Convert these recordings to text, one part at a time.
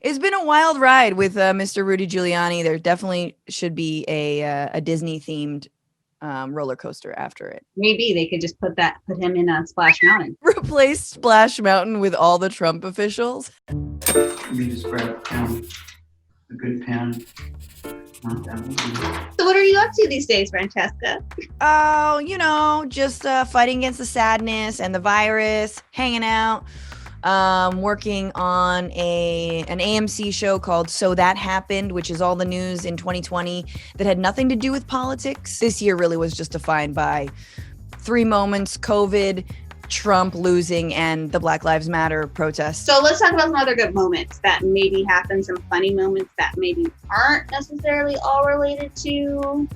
It's been a wild ride with Mr. Rudy Giuliani. There definitely should be a Disney-themed roller coaster after it. Maybe they could just put him in a Splash Mountain. Replace Splash Mountain with all the Trump officials. We just grab a good pen. Not that one. So what are you up to these days, Francesca? Oh, you know, just fighting against the sadness and the virus, hanging out, working on an AMC show called So That Happened, which is all the news in 2020 that had nothing to do with politics. This year really was just defined by 3 moments: COVID, Trump losing, and the Black Lives Matter protests. So let's talk about some other good moments that maybe happened, some funny moments that maybe aren't necessarily all related to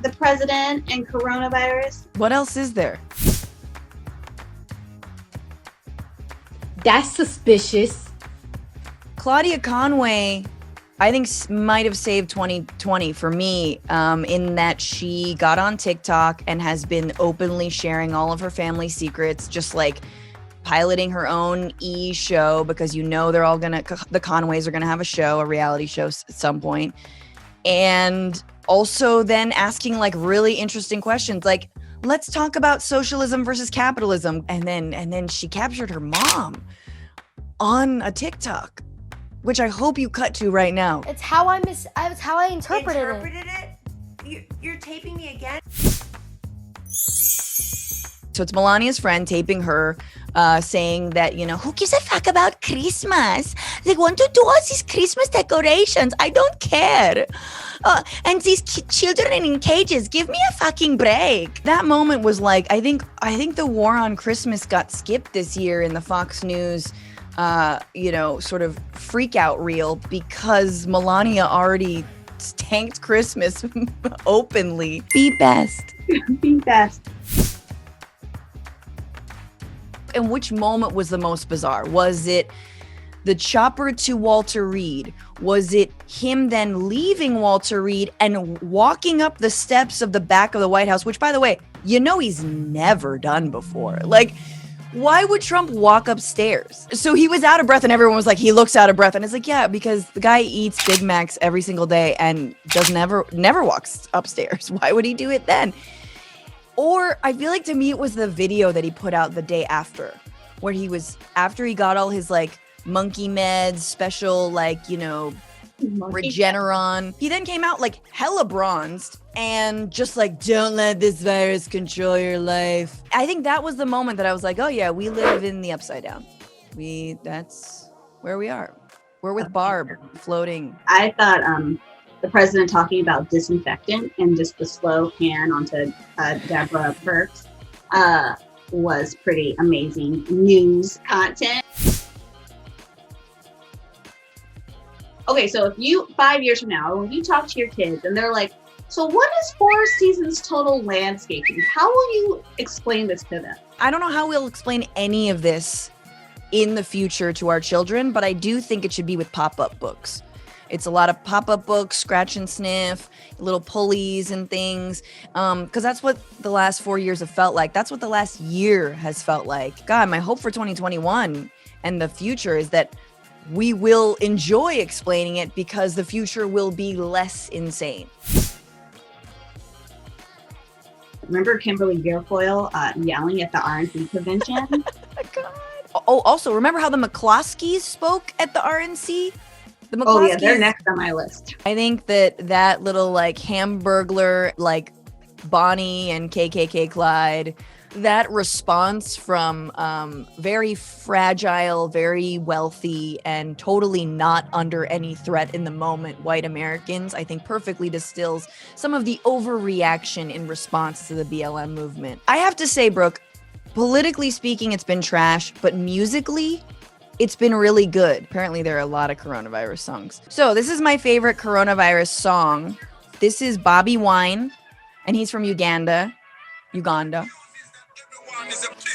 the president and coronavirus. What else is there? That's suspicious. Claudia Conway, I think, might have saved 2020 for me, in that she got on TikTok and has been openly sharing all of her family secrets, just like piloting her own show, because they're all the Conways are gonna have a show, a reality show at some point. And also then asking like really interesting questions, like, let's talk about socialism versus capitalism. And then she captured her mom on a TikTok, which I hope you cut to right now. It's how I interpreted it. You're taping me again? So it's Melania's friend taping her, saying that, who gives a fuck about Christmas? They want to do all these Christmas decorations. I don't care. And these children in cages, give me a fucking break. That moment was like, I think the war on Christmas got skipped this year in the Fox News, sort of freak out reel, because Melania already tanked Christmas openly. Be best. Be best. And which moment was the most bizarre? Was it the chopper to Walter Reed? Was it him then leaving Walter Reed and walking up the steps of the back of the White House, which, by the way, he's never done before? Like, why would Trump walk upstairs? So he was out of breath, and everyone was like, he looks out of breath. And it's like, yeah, because the guy eats Big Macs every single day and never walks upstairs. Why would he do it then? Or I feel like, to me, it was the video that he put out the day after, where after he got all his like monkey meds, special, like, Regeneron. He then came out like hella bronzed and just like, don't let this virus control your life. I think that was the moment that I was like, oh yeah, we live in the upside down. That's where we are. We're with Barb floating. I thought the president talking about disinfectant and just the slow pan onto Deborah Burks was pretty amazing news content. Okay, so if you 5 years from now, when you talk to your kids and they're like, so what is 4 seasons total landscaping? How will you explain this to them? I don't know how we'll explain any of this in the future to our children, but I do think it should be with pop-up books. It's a lot of pop-up books, scratch and sniff, little pulleys and things, because that's what the last 4 years have felt like. That's what the last year has felt like. God, my hope for 2021 and the future is that we will enjoy explaining it, because the future will be less insane. Remember Kimberly Guilfoyle yelling at the RNC convention? God. Oh, also, remember how the McCloskeys spoke at the RNC? Oh yeah, they're next on my list. I think that little like Hamburglar, like Bonnie and KKK Clyde, that response from very fragile, very wealthy, and totally not under any threat in the moment white Americans, I think perfectly distills some of the overreaction in response to the BLM movement. I have to say, Brooke, politically speaking, it's been trash, but musically, it's been really good. Apparently, there are a lot of coronavirus songs. So this is my favorite coronavirus song. This is Bobby Wine, and he's from Uganda.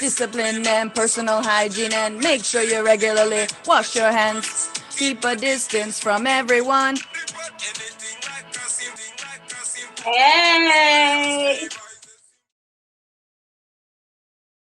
Discipline and personal hygiene, and make sure you regularly wash your hands. Keep a distance from everyone. Hey!